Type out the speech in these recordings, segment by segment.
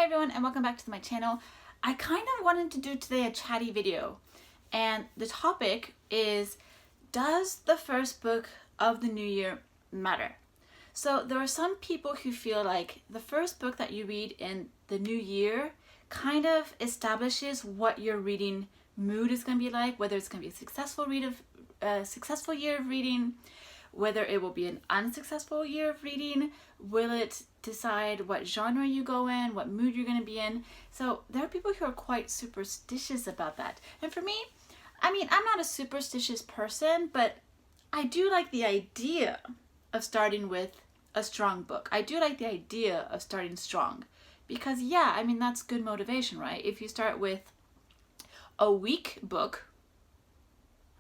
everyone, and welcome back to my channel. I kind of wanted to do today a chatty video, and the topic is, does the first book of the new year matter? So there are some people who feel like the first book that you read in the new year kind of establishes what your reading mood is going to be like, whether it's going to be a successful year of reading, whether it will be an unsuccessful year of reading, will it decide what genre you go in, what mood you're going to be in. So there are people who are quite superstitious about that. And for me, I mean, I'm not a superstitious person, but I do like the idea of starting with a strong book. I do like the idea of starting strong because, yeah, I mean, that's good motivation, right? If you start with a weak book,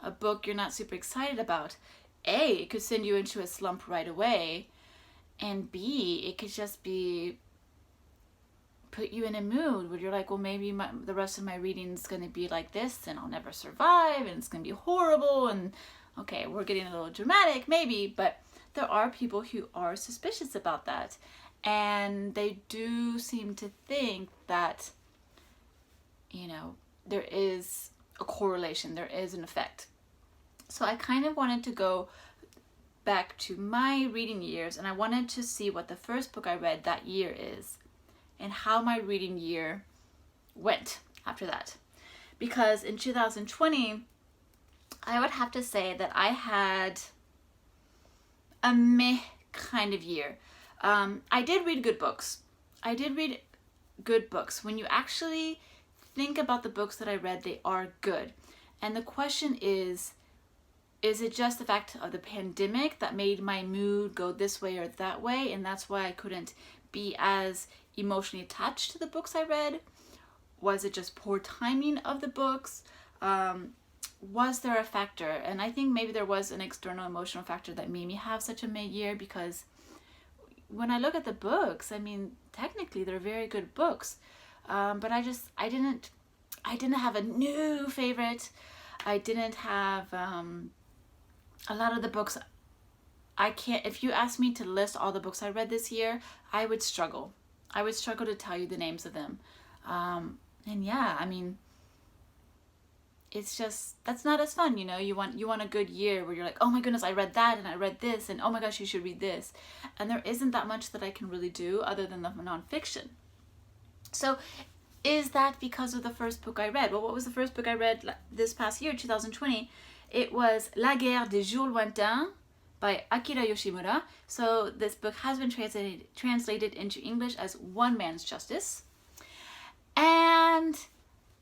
a book you're not super excited about, A, it could send you into a slump right away, and B, it could just be put you in a mood where you're like, well, maybe the rest of my reading is going to be like this and I'll never survive and it's going to be horrible. And okay, we're getting a little dramatic maybe, but there are people who are suspicious about that, and they do seem to think that, you know, there is a correlation, there is an effect. So I kind of wanted to go back to my reading years, and I wanted to see what the first book I read that year is and how my reading year went after that. Because in 2020, I would have to say that I had a meh kind of year. I did read good books. When you actually think about the books that I read, they are good. And the question is it just the fact of the pandemic that made my mood go this way or that way, and that's why I couldn't be as emotionally attached to the books I read? Was it just poor timing of the books? Was there a factor? And I think maybe there was an external emotional factor that made me have such a mid-year, because when I look at the books, I mean, technically they're very good books, but I didn't have a new favorite. I didn't have a lot of the books. If you asked me to list all the books I read this year, I would struggle. I would struggle to tell you the names of them. And yeah, I mean, it's just, that's not as fun, you know. You want a good year where you're like, oh my goodness, I read that and I read this, and oh my gosh, you should read this. And there isn't that much that I can really do other than the nonfiction. So is that because of the first book I read? Well, what was the first book I read this past year, 2020? It was La Guerre des Jours Lointains by Akira Yoshimura. So this book has been translated into English as One Man's Justice. And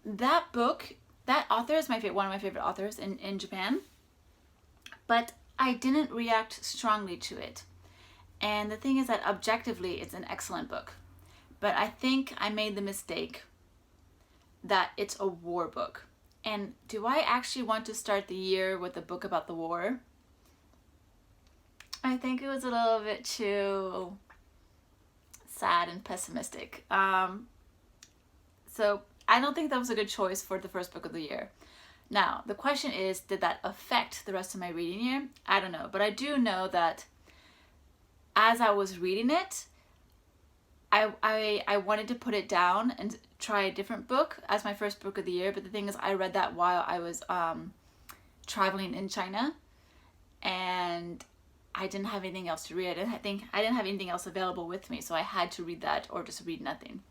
that book, that author is one of my favorite authors in Japan. But I didn't react strongly to it. And the thing is that objectively, it's an excellent book. But I think I made the mistake that it's a war book. And do I actually want to start the year with a book about the war? I think it was a little bit too sad and pessimistic. So I don't think that was a good choice for the first book of the year. Now, the question is, did that affect the rest of my reading year? I don't know. But I do know that as I was reading it, I wanted to put it down and try a different book as my first book of the year, but the thing is, I read that while I was traveling in China, and I didn't have anything else to read, and I think I didn't have anything else available with me, so I had to read that or just read nothing.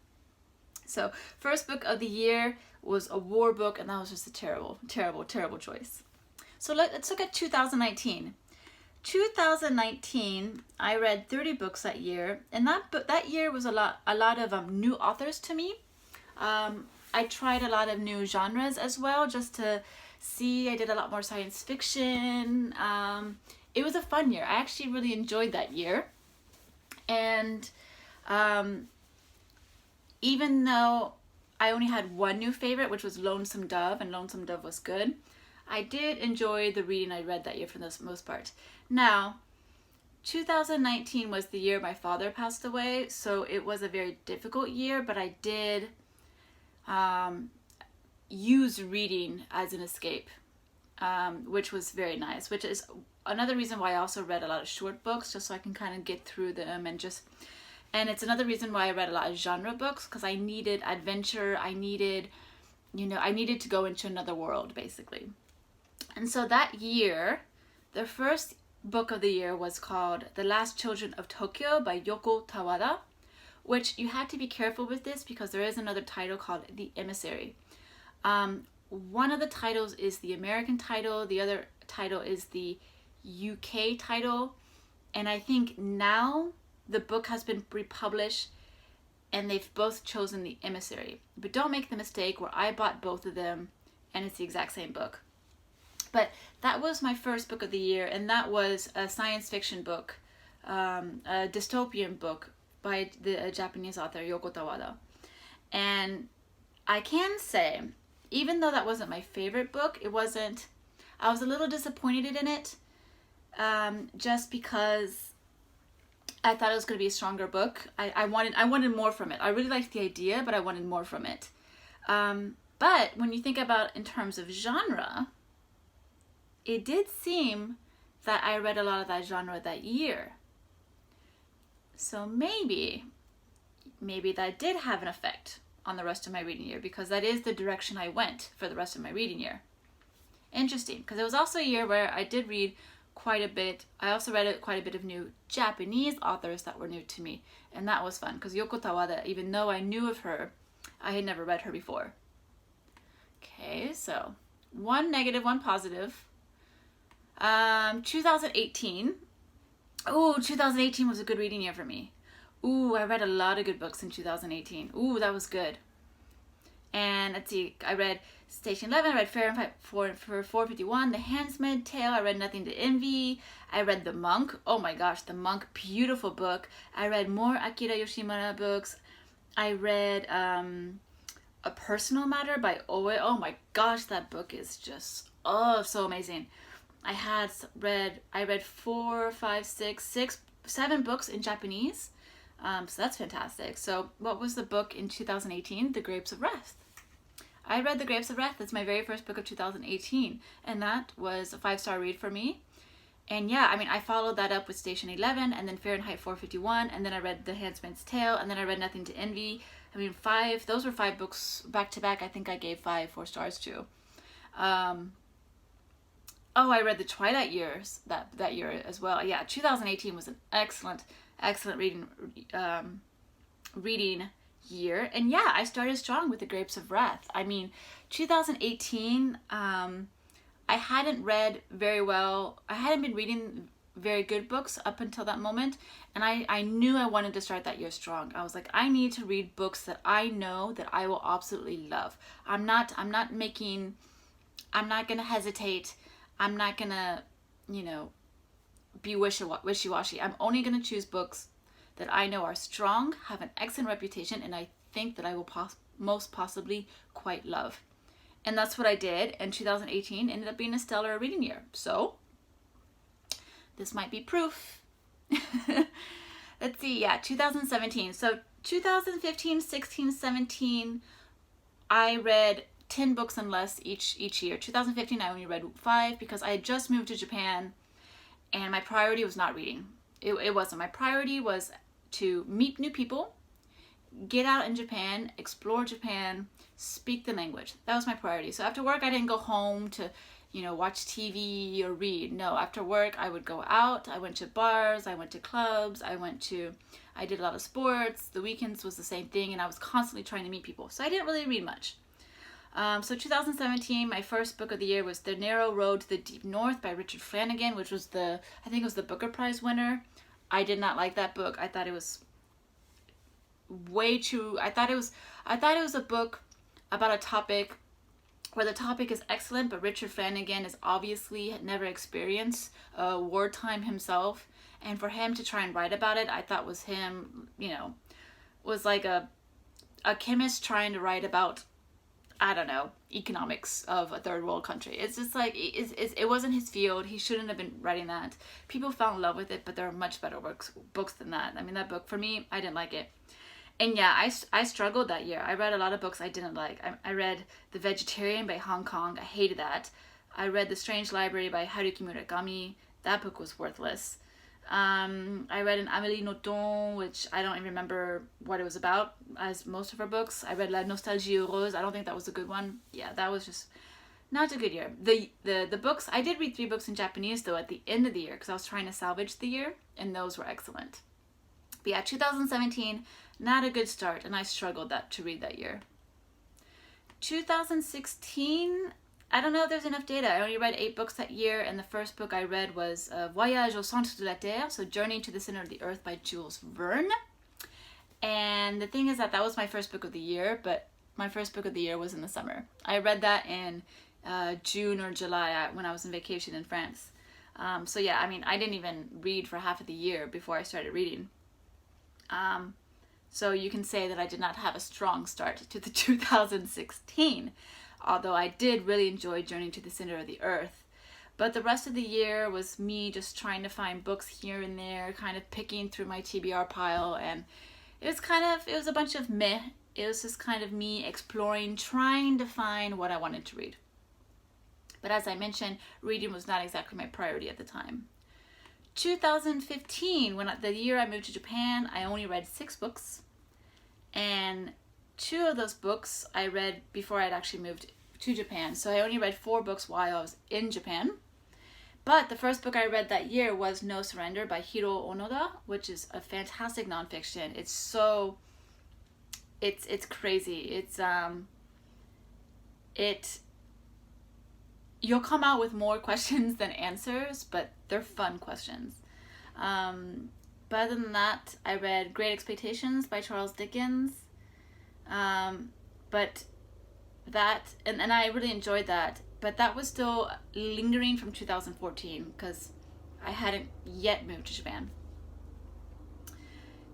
So first book of the year was a war book, and that was just a terrible, terrible, terrible choice. So let's look at 2019. 2019, I read 30 books that year, and that year was a lot of new authors to me. I tried a lot of new genres as well, just to see. I did a lot more science fiction. It was a fun year. I actually really enjoyed that year. And even though I only had one new favorite, which was Lonesome Dove, and Lonesome Dove was good, I did enjoy the reading I read that year for the most part. Now, 2019 was the year my father passed away, so it was a very difficult year, but I did use reading as an escape, which was very nice, which is another reason why I also read a lot of short books, just so I can kind of get through them and just And it's another reason why I read a lot of genre books, because I needed adventure. I needed to go into another world, basically. And so that year, the first book of the year was called The Last Children of Tokyo by Yoko Tawada, which you have to be careful with this because there is another title called The Emissary. One of the titles is the American title, the other title is the UK title, and I think now the book has been republished and they've both chosen The Emissary. But don't make the mistake where I bought both of them and it's the exact same book. But that was my first book of the year, and that was a science fiction book, a dystopian book by the Japanese author Yoko Tawada. And I can say, even though that wasn't my favorite book, I was a little disappointed in it, just because I thought it was going to be a stronger book. I wanted more from it. I really liked the idea, but I wanted more from it. But when you think about in terms of genre, it did seem that I read a lot of that genre that year. So maybe that did have an effect on the rest of my reading year, because that is the direction I went for the rest of my reading year. Interesting, because it was also a year where I did read quite a bit. I also read quite a bit of new Japanese authors that were new to me, and that was fun, because Yoko Tawada, even though I knew of her, I had never read her before. Okay, so one negative, one positive. 2018. Ooh, 2018 was a good reading year for me. Ooh, I read a lot of good books in 2018. Ooh, that was good. And let's see, I read Station 11, I read Fahrenheit 451, The Handmaid's Tale, I read Nothing to Envy, I read The Monk. Oh my gosh, The Monk, beautiful book. I read more Akira Yoshimura books. I read A Personal Matter by Oe. Oh my gosh, that book is just, so amazing. I read 4, 5, 6, 7 books in Japanese. So that's fantastic. So what was the book in 2018? The Grapes of Wrath. I read The Grapes of Wrath. That's my very first book of 2018. And that was a 5-star read for me. And yeah, I mean, I followed that up with Station 11 and then Fahrenheit 451. And then I read The Handmaid's Tale. And then I read Nothing to Envy. I mean, those were 5 books back to back. I think I gave 4 stars to. I read the Twilight years that year as well. Yeah, 2018 was an excellent reading year. And yeah, I started strong with The Grapes of Wrath. I mean, 2018, I hadn't read very well. I hadn't been reading very good books up until that moment. And I knew I wanted to start that year strong. I was like, I need to read books that I know that I will absolutely love. I'm not going to hesitate. I'm not gonna, be wishy-washy. I'm only gonna choose books that I know are strong, have an excellent reputation, and I think that I will most possibly quite love. And that's what I did, and 2018 ended up being a stellar reading year. So, this might be proof. Let's see, yeah, 2017. So, 2015, 16, 17, I read 10 books and less each year. 2015, I only read 5 because I had just moved to Japan and my priority was not reading. It wasn't. My priority was to meet new people, get out in Japan, explore Japan, speak the language. That was my priority. So after work, I didn't go home to, watch TV or read. No, after work, I would go out. I went to bars, I went to clubs, I did a lot of sports. The weekends was the same thing, and I was constantly trying to meet people. So I didn't really read much. So 2017, my first book of the year was The Narrow Road to the Deep North by Richard Flanagan, which was I think it was the Booker Prize winner. I did not like that book. I thought it was way too, I thought it was a book about a topic where the topic is excellent, but Richard Flanagan is obviously had never experienced wartime himself. And for him to try and write about it, I thought was him, was like a chemist trying to write about, I don't know, economics of a third world country. It's just like, it wasn't his field. He shouldn't have been writing that. People fell in love with it, but there are much better books than that. I mean, that book, for me, I didn't like it. And yeah, I struggled that year. I read a lot of books I didn't like. I read The Vegetarian by Hong Kong. I hated that. I read The Strange Library by Haruki Murakami. That book was worthless. I read an Amélie Nothomb, which I don't even remember what it was about, as most of her books. I read La Nostalgie Heureuse. I don't think that was a good one. Yeah, that was just not a good year. The books, I did read 3 books in Japanese, though, at the end of the year, because I was trying to salvage the year, and those were excellent. But yeah, 2017, not a good start, and I struggled to read that year. 2016, I don't know if there's enough data. I only read 8 books that year, and the first book I read was Voyage au centre de la Terre, so Journey to the Center of the Earth by Jules Verne. And the thing is that was my first book of the year, but my first book of the year was in the summer. I read that in June or July when I was on vacation in France. So yeah, I mean, I didn't even read for half of the year before I started reading. So you can say that I did not have a strong start to the 2016, although I did really enjoy Journey to the Center of the Earth. But the rest of the year was me just trying to find books here and there, kind of picking through my TBR pile, and it was a bunch of meh. It was just kind of me exploring, trying to find what I wanted to read. But as I mentioned, reading was not exactly my priority at the time. 2015, the year I moved to Japan, I only read 6 books, and 2 of those books I read before I'd actually moved to Japan. So I only read 4 books while I was in Japan. But the first book I read that year was No Surrender by Hiro Onoda, which is a fantastic nonfiction. It's crazy. You'll come out with more questions than answers, but they're fun questions. But other than that, I read Great Expectations by Charles Dickens. But that, and I really enjoyed that, but that was still lingering from 2014 because I hadn't yet moved to Japan.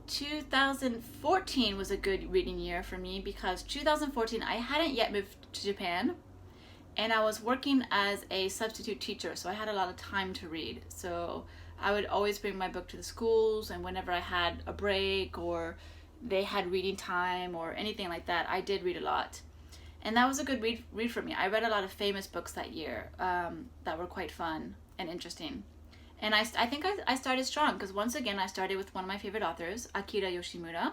2014 was a good reading year for me because 2014 I hadn't yet moved to Japan, and I was working as a substitute teacher, so I had a lot of time to read. So I would always bring my book to the schools, and whenever I had a break or they had reading time or anything like that, I did read a lot. And that was a good read for me. I read a lot of famous books that year that were quite fun and interesting. And I think I started strong because once again I started with one of my favorite authors, Akira Yoshimura,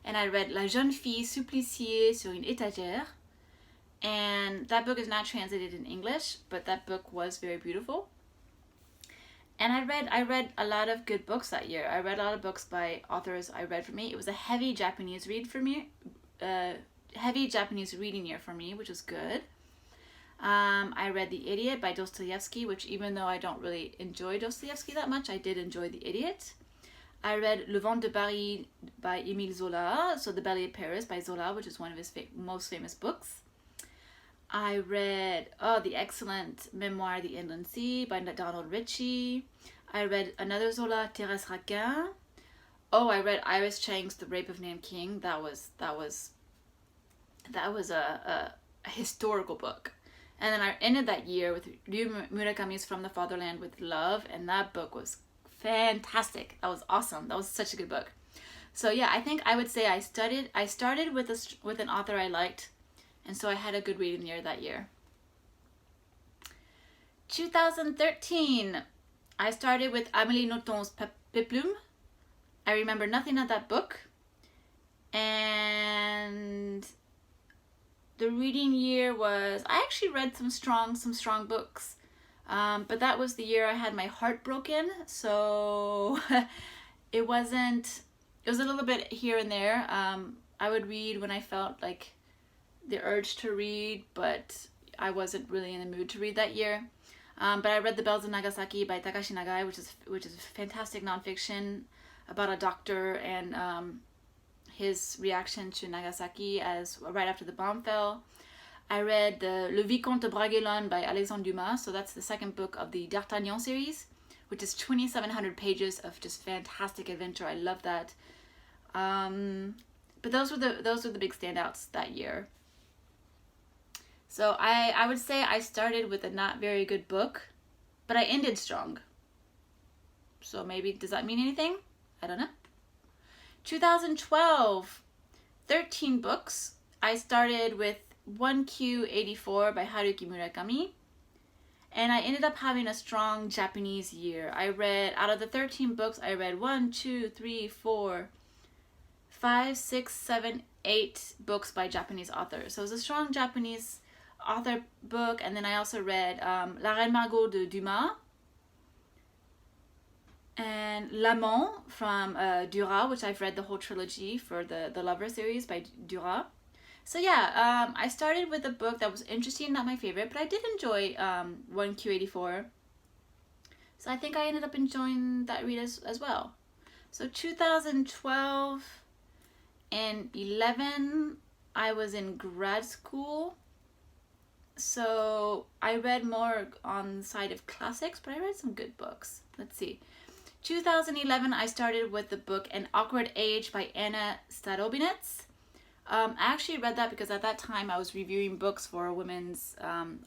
and I read La jeune fille suppliciée sur une étagère. And that book is not translated in English, but that book was very beautiful. And I read a lot of good books that year. I read a lot of books by authors I read for me. It was a heavy Japanese read for me, heavy Japanese reading year for me, which was good. I read The Idiot by Dostoevsky, which even though I don't really enjoy Dostoevsky that much, I did enjoy The Idiot. I read Le Vent de Paris by Émile Zola, so The Ballet of Paris by Zola, which is one of his most famous books. I read the excellent memoir The Inland Sea by Donald Ritchie. I read another Zola, Thérèse Raquin. I read Iris Chang's The Rape of Nanking. That was a historical book. And then I ended that year with Ryu Murakami's From the Fatherland with Love, and that book was fantastic. That was awesome. That was such a good book. So yeah, I think I would say I started with an author I liked, and so I had a good reading year that year. 2013, I started with Amélie Nothom's Peplum. I remember nothing of that book, and the reading year was, I actually read some strong books, but that was the year I had my heart broken, so it was a little bit here and there. I would read when I felt like the urge to read, but I wasn't really in the mood to read that year. But I read The Bells of Nagasaki by Takashi Nagai, which is fantastic nonfiction about a doctor and his reaction to Nagasaki right after the bomb fell. I read Le Vicomte de Bragelonne by Alexandre Dumas, so that's the second book of the D'Artagnan series, which is 2,700 pages of just fantastic adventure. I love that. But those were the big standouts that year. So I would say I started with a not very good book, but I ended strong. So maybe, does that mean anything? I don't know. 2012, 13 books. I started with 1Q84 by Haruki Murakami. And I ended up having a strong Japanese year. I read, out of the 13 books, I read 1, 2, 3, 4, 5, 6, 7, 8 books by Japanese authors. So it was a strong Japanese author book. And then I also read La Reine Margot de Dumas and L'Amant from Duras, which I've read the whole trilogy for the Lover series by Duras. So yeah, I started with a book that was interesting, not my favorite, but I did enjoy 1Q84. So I think I ended up enjoying that read as well. So 2012 and 11, I was in grad school. So I read more on the side of classics, but I read some good books. Let's see. 2011, I started with the book An Awkward Age by Anna Starobinets. I actually read that because at that time I was reviewing books for a women's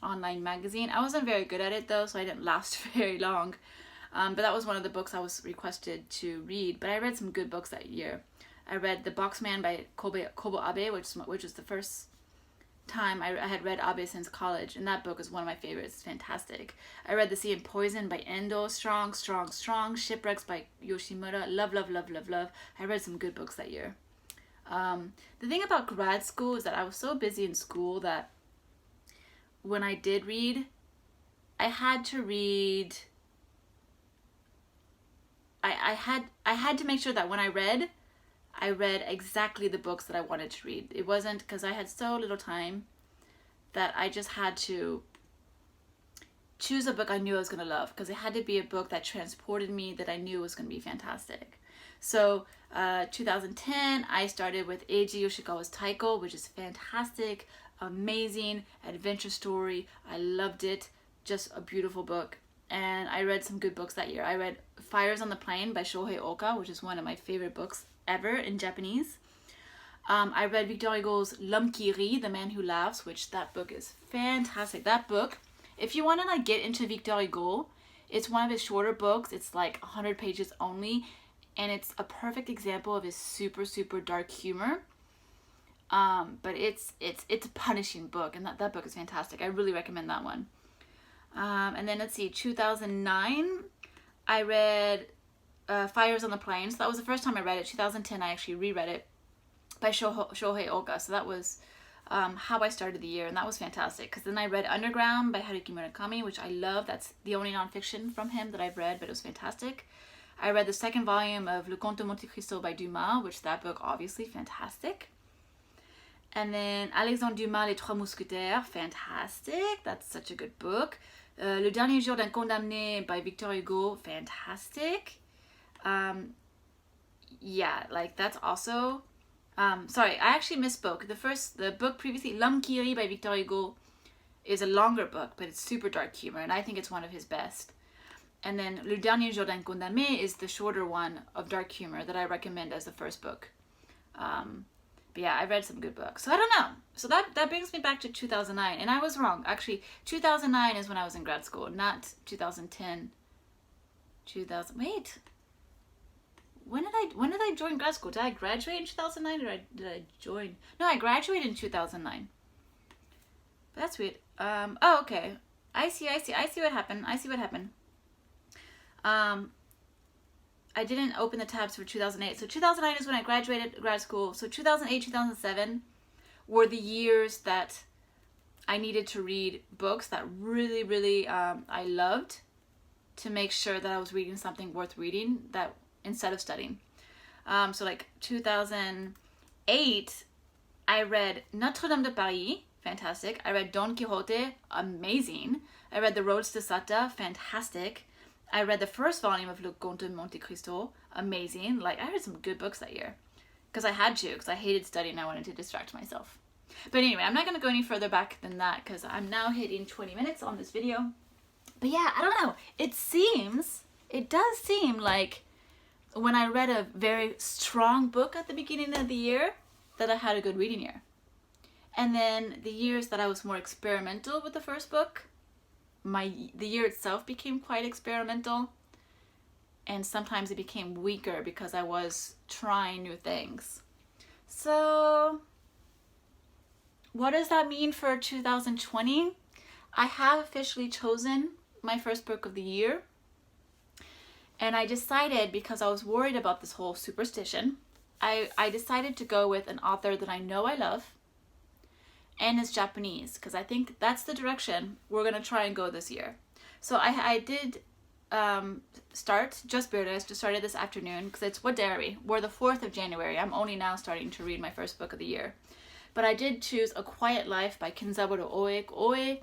online magazine. I wasn't very good at it though, so I didn't last very long. But that was one of the books I was requested to read. But I read some good books that year. I read The Boxman by Kobo Abe, which was the first time I had read Abe since college, and that book is one of my favorites. It's fantastic. I read The Sea and Poison by Endo, strong. Shipwrecks by Yoshimura, love. I read some good books that year. The thing about grad school is that I was so busy in school that when I did read, I had to read. I had to make sure that when I read exactly the books that I wanted to read. It wasn't because I had so little time that I just had to choose a book I knew I was going to love, because it had to be a book that transported me, that I knew was going to be fantastic. So 2010, I started with Eiji Yoshikawa's Taiko, which is fantastic, amazing adventure story. I loved it. Just a beautiful book. And I read some good books that year. I read Fires on the Plain by Shohei Oka, which is one of my favorite books ever in Japanese. I read Victor Hugo's L'Homme qui rit, The Man Who Laughs, which that book is fantastic. That book, if you want to like get into Victor Hugo, it's one of his shorter books. It's like 100 pages only, and it's a perfect example of his super dark humor. But it's a punishing book, and that book is fantastic. I really recommend that one. And then let's see, 2009, I read Fires on the Plains. That was the first time I read it. 2010, I actually reread it by Shohei Oka. So that was how I started the year, and that was fantastic. Because then I read Underground by Haruki Murakami, which I love. That's the only nonfiction from him that I've read, but it was fantastic. I read the second volume of Le Comte de Monte Cristo by Dumas, which that book, obviously, fantastic. And then Alexandre Dumas, Les Trois Mousquetaires, fantastic. That's such a good book. Le Dernier Jour d'un Condamné by Victor Hugo, fantastic. Yeah, like that's also... sorry, I actually misspoke. The book previously, L'Homme qui rit by Victor Hugo, is a longer book, but it's super dark humor, and I think it's one of his best. And then Le Dernier Jour d'un Condamné is the shorter one of dark humor that I recommend as the first book. But yeah, I read some good books. So I don't know. So that brings me back to 2009. And I was wrong. Actually, 2009 is when I was in grad school, not 2010. Wait. When did I join grad school? Did I graduate in 2009 or did I join? No, I graduated in 2009. But that's weird. Oh, okay. I see what happened. I didn't open the tabs for 2008. So 2009 is when I graduated grad school. So 2008, 2007 were the years that I needed to read books that really I loved, to make sure that I was reading something worth reading, that instead of studying. So like 2008, I read Notre Dame de Paris, fantastic. I read Don Quixote, amazing. I read The Roads to Sata, fantastic. I read the first volume of Le Comte de Monte Cristo, amazing. Like, I read some good books that year. Because I had to, because I hated studying and I wanted to distract myself. But anyway, I'm not going to go any further back than that, because I'm now hitting 20 minutes on this video. But yeah, I don't know. It does seem like when I read a very strong book at the beginning of the year, that I had a good reading year. And then the years that I was more experimental with the first book, the year itself became quite experimental, and sometimes it became weaker because I was trying new things. So what does that mean for 2020? I have officially chosen my first book of the year. And I decided, because I was worried about this whole superstition, I decided to go with an author that I know I love and is Japanese, because I think that's the direction we're going to try and go this year. So I did just barely. I just started this afternoon because it's what day are we? We're the 4th of January. I'm only now starting to read my first book of the year. But I did choose A Quiet Life by Kenzaburo Oe. Oe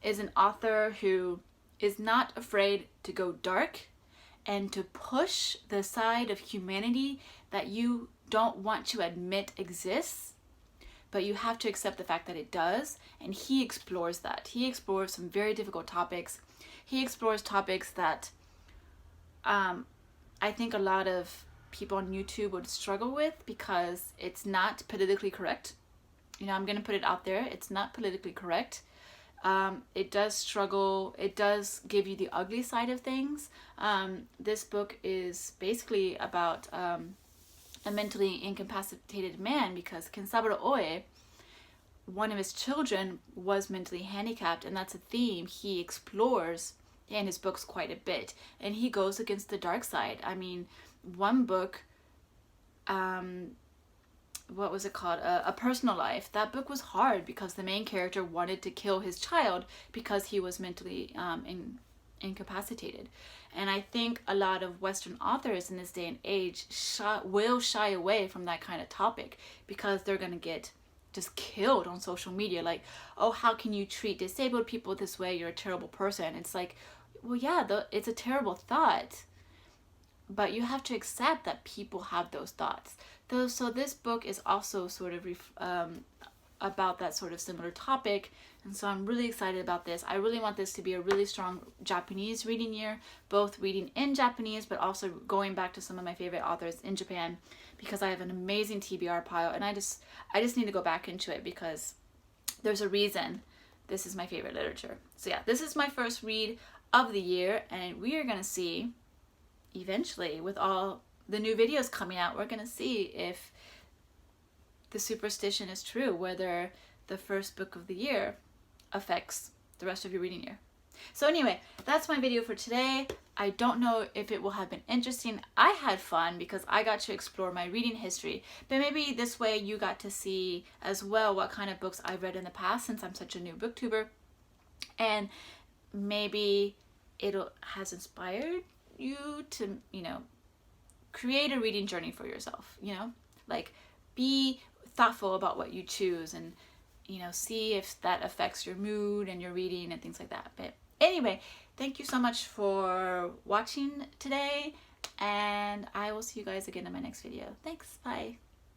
is an author who is not afraid to go dark and to push the side of humanity that you don't want to admit exists, but you have to accept the fact that it does. And he explores that. He explores some very difficult topics. He explores topics that I think a lot of people on YouTube would struggle with because it's not politically correct. You know, I'm going to put it out there. It's not politically correct. It does struggle. It does give you the ugly side of things. This book is basically about a mentally incapacitated man, because Kensaburo Oe, one of his children, was mentally handicapped, and that's a theme he explores in his books quite a bit. And he goes against the dark side. I mean, one book, what was it called? A Personal Life. That book was hard because the main character wanted to kill his child because he was mentally incapacitated. And I think a lot of Western authors in this day and age will shy away from that kind of topic because they're going to get just killed on social media. Like, oh, how can you treat disabled people this way? You're a terrible person. It's like, well, yeah, it's a terrible thought, but you have to accept that people have those thoughts. So this book is also sort of about that sort of similar topic, and so I'm really excited about this. I really want this to be a really strong Japanese reading year, both reading in Japanese but also going back to some of my favorite authors in Japan, because I have an amazing TBR pile, and I just need to go back into it because there's a reason this is my favorite literature. So yeah, this is my first read of the year, and we are going to see eventually, with all the new videos coming out, we're going to see if the superstition is true, whether the first book of the year affects the rest of your reading year. So anyway, that's my video for today. I don't know if it will have been interesting. I had fun because I got to explore my reading history, but maybe this way you got to see as well what kind of books I've read in the past, since I'm such a new booktuber, and maybe it has inspired you to, you know, create a reading journey for yourself, you know, like be thoughtful about what you choose, and, you know, see if that affects your mood and your reading and things like that. But anyway, thank you so much for watching today, and I will see you guys again in my next video. Thanks, bye.